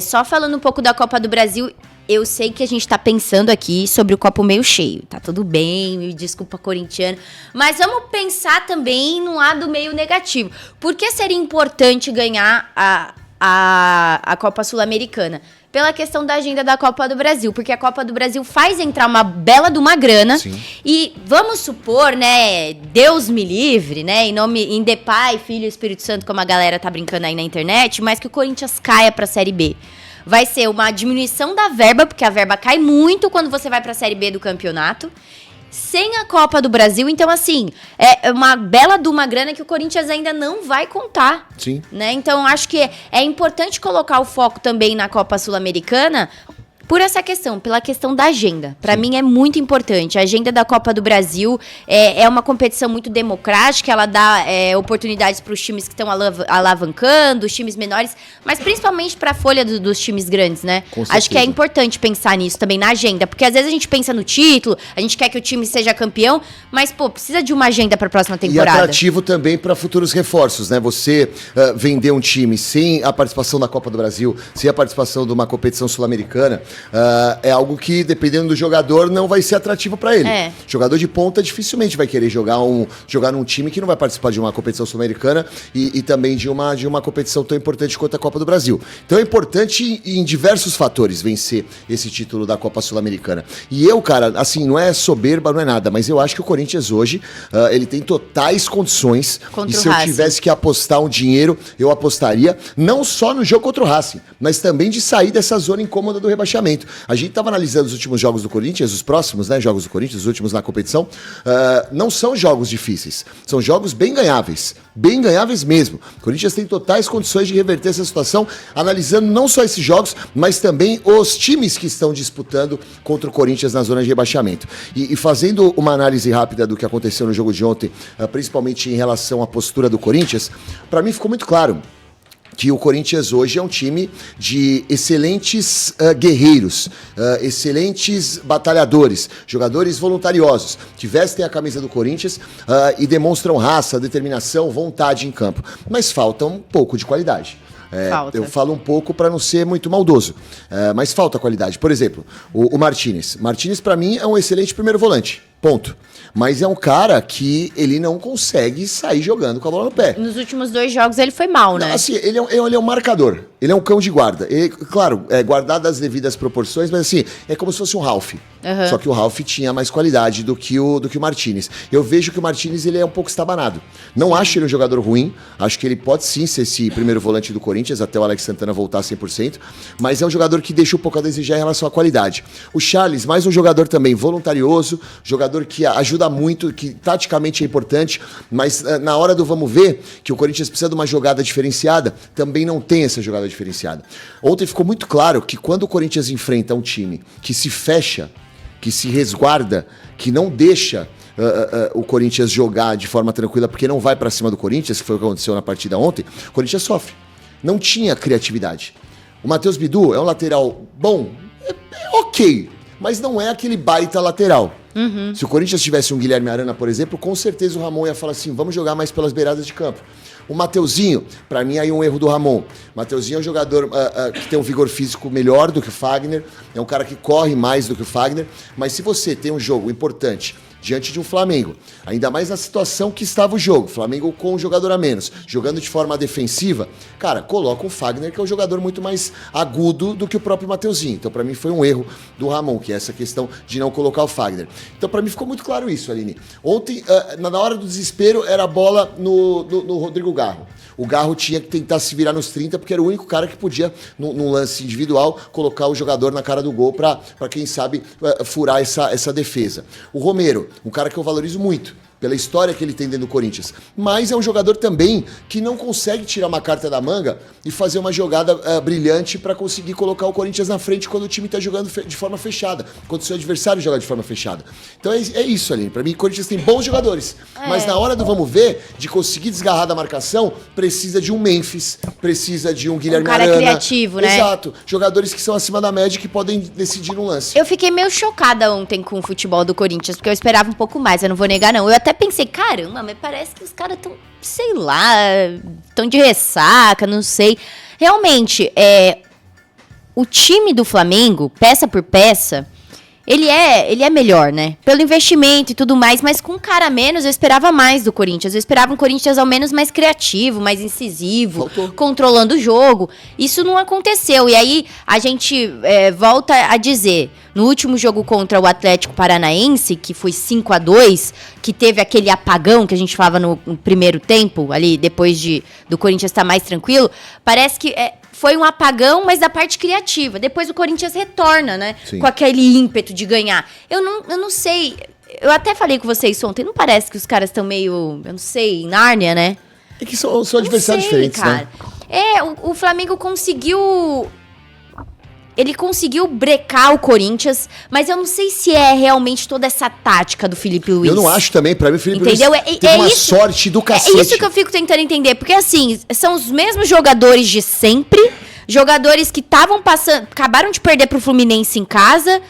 Só falando um pouco da Copa do Brasil, eu sei que a gente tá pensando aqui sobre o copo meio cheio. Tá tudo bem, me desculpa, corintiano. Mas vamos pensar também num lado meio negativo. Por que seria importante ganhar a Copa Sul-Americana? Pela questão da agenda da Copa do Brasil, porque a Copa do Brasil faz entrar uma bela de uma grana. Sim. E vamos supor, né, Deus me livre, né, em de Pai, Filho e Espírito Santo, como a galera tá brincando aí na internet, mas que o Corinthians caia pra Série B. Vai ser uma diminuição da verba, porque a verba cai muito quando você vai pra Série B do campeonato, sem a Copa do Brasil. Então, assim, é uma bela de uma grana que o Corinthians ainda não vai contar. Sim. Né? Então, acho que é importante colocar o foco também na Copa Sul-Americana por essa questão, pela questão da agenda. Para mim é muito importante. A agenda da Copa do Brasil é uma competição muito democrática, ela dá oportunidades para os times que estão alavancando, os times menores, mas principalmente para a folha dos times grandes, né? Acho que é importante pensar nisso também na agenda, porque às vezes a gente pensa no título, a gente quer que o time seja campeão, mas, precisa de uma agenda para a próxima temporada. E atrativo também para futuros reforços, né? Você vender um time sem a participação da Copa do Brasil, sem a participação de uma competição sul-americana, é algo que, dependendo do jogador, não vai ser atrativo para ele. Jogador de ponta dificilmente vai querer jogar num time que não vai participar de uma competição sul-americana e também de uma competição tão importante quanto a Copa do Brasil. Então é importante em diversos fatores vencer esse título da Copa Sul-Americana. E eu, cara, assim, não é soberba, não é nada, mas eu acho que o Corinthians hoje, ele tem totais condições. Contra e se eu tivesse que apostar um dinheiro, eu apostaria não só no jogo contra o Racing, mas também de sair dessa zona incômoda do rebaixamento. A gente estava analisando os últimos jogos do Corinthians, os próximos, né, jogos do Corinthians, os últimos na competição. Não são jogos difíceis, são jogos bem ganháveis mesmo. O Corinthians tem totais condições de reverter essa situação, analisando não só esses jogos, mas também os times que estão disputando contra o Corinthians na zona de rebaixamento. E fazendo uma análise rápida do que aconteceu no jogo de ontem, principalmente em relação à postura do Corinthians, para mim ficou muito claro que o Corinthians hoje é um time de excelentes guerreiros, excelentes batalhadores, jogadores voluntariosos, que vestem a camisa do Corinthians e demonstram raça, determinação, vontade em campo. Mas falta um pouco de qualidade. Eu falo um pouco para não ser muito maldoso, mas falta qualidade. Por exemplo, o Martínez. Martínez, para mim, é um excelente primeiro volante. Ponto. Mas é um cara que ele não consegue sair jogando com a bola no pé. Nos últimos 2 jogos ele foi mal, né? Não, assim, ele é um marcador. Ele é um cão de guarda. Ele, claro, guardado as devidas proporções, mas assim, é como se fosse um Ralf. Uhum. Só que o Ralf tinha mais qualidade do que o Martínez. Eu vejo que o Martínez ele é um pouco estabanado. Não acho ele um jogador ruim. Acho que ele pode sim ser esse primeiro volante do Corinthians, até o Alex Santana voltar 100%. Mas é um jogador que deixa um pouco a desejar em relação à qualidade. O Charles, mais um jogador também voluntarioso, jogador que ajuda muito, que taticamente é importante, mas na hora do vamos ver, que o Corinthians precisa de uma jogada diferenciada, também não tem essa jogada diferenciada. Ontem ficou muito claro que quando o Corinthians enfrenta um time que se fecha, que se resguarda, que não deixa o Corinthians jogar de forma tranquila, porque não vai para cima do Corinthians, que foi o que aconteceu na partida ontem, o Corinthians sofre. Não tinha criatividade. O Matheus Bidu é um lateral bom, ok, mas não é aquele baita lateral. Uhum. Se o Corinthians tivesse um Guilherme Arana, por exemplo, com certeza o Ramon ia falar assim, vamos jogar mais pelas beiradas de campo. O Mateuzinho, para mim aí um erro do Ramon. O Mateuzinho é um jogador que tem um vigor físico melhor do que o Fagner, é um cara que corre mais do que o Fagner, mas se você tem um jogo importante diante de um Flamengo, ainda mais na situação que estava o jogo, Flamengo com um jogador a menos, jogando de forma defensiva, cara, coloca o Fagner, que é um jogador muito mais agudo do que o próprio Mateuzinho. Então, para mim, foi um erro do Ramon, que é essa questão de não colocar o Fagner. Então, para mim, ficou muito claro isso, Aline. Ontem, na hora do desespero, era a bola no Rodrigo Garro. O Garro tinha que tentar se virar nos 30, porque era o único cara que podia, num lance individual, colocar o jogador na cara do gol para quem sabe, furar essa defesa. O Romero, um cara que eu valorizo muito, pela história que ele tem dentro do Corinthians. Mas é um jogador também que não consegue tirar uma carta da manga e fazer uma jogada brilhante para conseguir colocar o Corinthians na frente quando o time está jogando de forma fechada, quando o seu adversário joga de forma fechada. Então é isso, Aline. Para mim, o Corinthians tem bons jogadores, mas na hora do vamos ver, de conseguir desgarrar da marcação, precisa de um Memphis, precisa de um Guilherme Arana. Um cara criativo, né? Exato. Jogadores que são acima da média e que podem decidir um lance. Eu fiquei meio chocada ontem com o futebol do Corinthians, porque eu esperava um pouco mais, eu não vou negar não. Eu até pensei, caramba, mas parece que os caras estão, sei lá, estão de ressaca, não sei. Realmente, o time do Flamengo, peça por peça, ele é melhor, né? Pelo investimento e tudo mais, mas com um cara a menos eu esperava mais do Corinthians. Eu esperava um Corinthians ao menos mais criativo, mais incisivo, controlando o jogo. Isso não aconteceu. E aí a gente volta a dizer, no último jogo contra o Atlético Paranaense, que foi 5-2, que teve aquele apagão que a gente falava no primeiro tempo, ali depois do Corinthians estar mais tranquilo, parece que foi um apagão, mas da parte criativa. Depois o Corinthians retorna, né? Sim. Com aquele ímpeto de ganhar. Eu não sei. Eu até falei com vocês ontem. Não parece que os caras estão meio, eu não sei, em Nárnia, né? É que são adversários diferentes, cara. Né? O Flamengo conseguiu... Ele conseguiu brecar o Corinthians, mas eu não sei se é realmente toda essa tática do Felipe Luiz. Eu não acho também, pra mim o Felipe Entendeu? Luiz tem uma sorte do cacete. É isso que eu fico tentando entender, porque assim, são os mesmos jogadores de sempre, jogadores que acabaram de perder pro Fluminense em casa,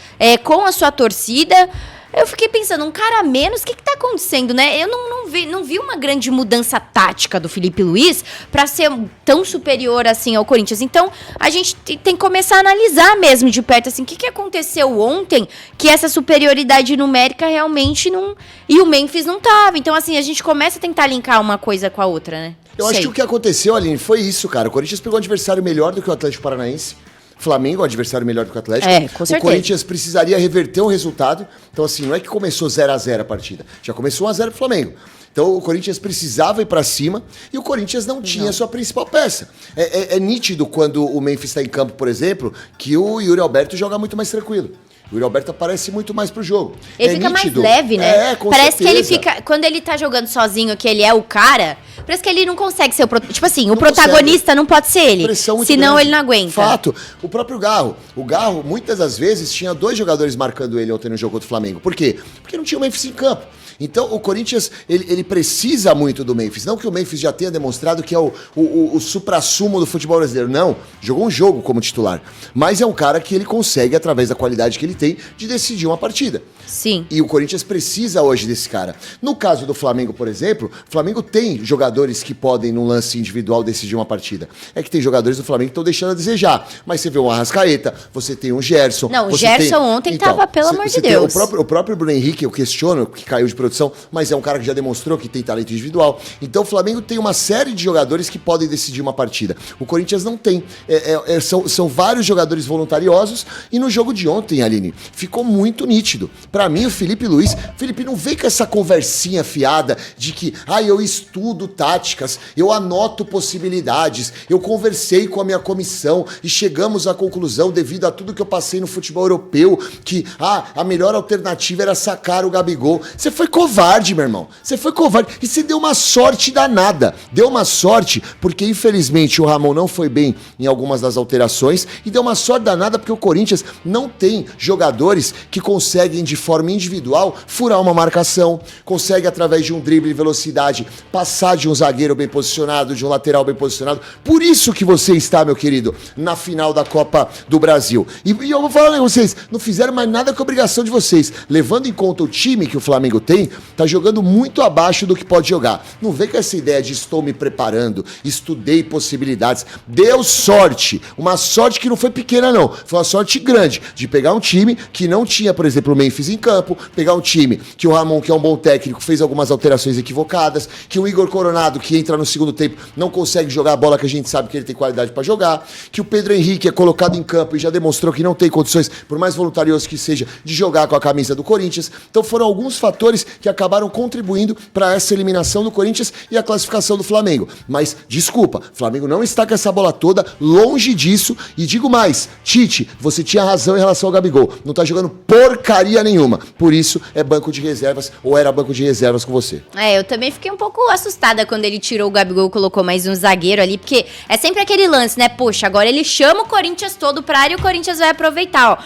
com a sua torcida. Eu fiquei pensando, um cara a menos, o que tá acontecendo, né? Eu não vi uma grande mudança tática do Felipe Luiz pra ser tão superior assim ao Corinthians. Então, a gente tem que começar a analisar mesmo de perto, assim, o que aconteceu ontem que essa superioridade numérica realmente não... E o Memphis não tava. Então, assim, a gente começa a tentar linkar uma coisa com a outra, né? Eu acho que o que aconteceu, Aline, foi isso, cara. O Corinthians pegou um adversário melhor do que o Atlético Paranaense. Flamengo, um adversário melhor do que o Atlético. Com certeza. O Corinthians precisaria reverter o resultado. Então, assim, não é que começou 0-0 a partida. Já começou 1-0 pro Flamengo. Então, o Corinthians precisava ir pra cima e o Corinthians não tinha a sua principal peça. É nítido quando o Memphis está em campo, por exemplo, que o Yuri Alberto joga muito mais tranquilo. O Yuri Alberto aparece muito mais pro jogo. Ele fica nítido. Mais leve, né? Parece certeza. Que ele fica... Quando ele tá jogando sozinho, que ele é o cara, parece que ele não consegue ser o... Tipo assim, o protagonista não pode ser ele. Senão grande. Ele não aguenta. Fato. O próprio Garro. O Garro, muitas das vezes, tinha 2 jogadores marcando ele ontem no jogo contra o Flamengo. Por quê? Porque não tinha o Memphis em campo. Então, o Corinthians, ele precisa muito do Memphis. Não que o Memphis já tenha demonstrado que é o suprassumo do futebol brasileiro. Não, jogou um jogo como titular. Mas é um cara que ele consegue, através da qualidade que ele tem, de decidir uma partida. Sim. E o Corinthians precisa hoje desse cara. No caso do Flamengo, por exemplo, o Flamengo tem jogadores que podem, num lance individual, decidir uma partida. É que tem jogadores do Flamengo que estão deixando a desejar. Mas você vê um Arrascaeta, você tem um Gerson. Não, o Gerson ontem tava, pelo amor de Deus. O próprio Bruno Henrique, eu questiono, que caiu de produção, mas é um cara que já demonstrou que tem talento individual. Então o Flamengo tem uma série de jogadores que podem decidir uma partida. O Corinthians não tem. São vários jogadores voluntariosos e no jogo de ontem, Aline, ficou muito nítido. Pra mim, o Felipe Luiz, Felipe, não vem com essa conversinha fiada de que, eu estudo táticas, eu anoto possibilidades, eu conversei com a minha comissão e chegamos à conclusão, devido a tudo que eu passei no futebol europeu, que, a melhor alternativa era sacar o Gabigol. Você foi covarde, meu irmão. Você foi covarde. E você deu uma sorte danada. Deu uma sorte porque, infelizmente, o Ramon não foi bem em algumas das alterações e deu uma sorte danada porque o Corinthians não tem jogadores que conseguem, de forma individual, furar uma marcação, consegue, através de um drible e velocidade, passar de um zagueiro bem posicionado, de um lateral bem posicionado. Por isso que você está, meu querido, na final da Copa do Brasil. E eu vou falar com vocês, não fizeram mais nada com a obrigação de vocês. Levando em conta o time que o Flamengo tem, tá jogando muito abaixo do que pode jogar. Não vem com essa ideia de estou me preparando, estudei possibilidades. Deu sorte. Uma sorte que não foi pequena, não. Foi uma sorte grande de pegar um time que não tinha, por exemplo, o Memphis em campo, pegar um time que o Ramon, que é um bom técnico, fez algumas alterações equivocadas, que o Igor Coronado, que entra no segundo tempo, não consegue jogar a bola que a gente sabe que ele tem qualidade para jogar, que o Pedro Henrique é colocado em campo e já demonstrou que não tem condições, por mais voluntarioso que seja, de jogar com a camisa do Corinthians. Então foram alguns fatores que acabaram contribuindo para essa eliminação do Corinthians e a classificação do Flamengo. Mas, desculpa, o Flamengo não está com essa bola toda, longe disso, e digo mais, Tite, você tinha razão em relação ao Gabigol, não tá jogando porcaria nenhuma, por isso é banco de reservas, ou era banco de reservas com você. Eu também fiquei um pouco assustada quando ele tirou o Gabigol e colocou mais um zagueiro ali, porque é sempre aquele lance, né, poxa, agora ele chama o Corinthians todo pra área e o Corinthians vai aproveitar, ó,